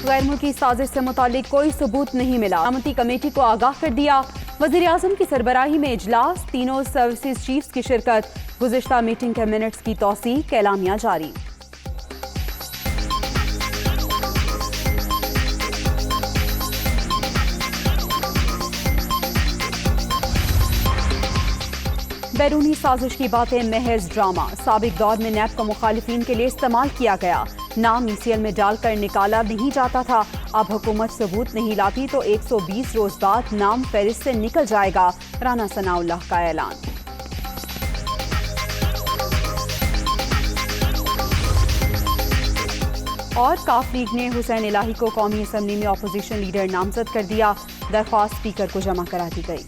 गैर मुल्की साजिश से मुतालिक कोई सबूत नहीं मिला। सलामती कमेटी को आगाह कर दिया। वज़ीर आज़म की सरबराही में इजलास, तीनों सर्विसेज चीफ्स की शिरकत। गुज़िश्ता मीटिंग के मिनट्स की तौसीक, एलामिया जारी। बैरूनी साजिश की बातें महज ड्रामा। साबिक दौर में नैब को मुखालिफिन के लिए इस्तेमाल किया गया। नाम ECL में डालकर निकाला नहीं जाता था। अब हुकूमत सबूत नहीं लाती तो 120 रोज बाद नाम फहरिस्त से निकल जाएगा। राना सनाउल्लाह का ऐलान। और काफ लीग ने हुसैन इलाही को कौमी असम्बली में अपोजिशन लीडर नामजद कर दिया। दरख्वास्त स्पीकर को जमा करा दी गई।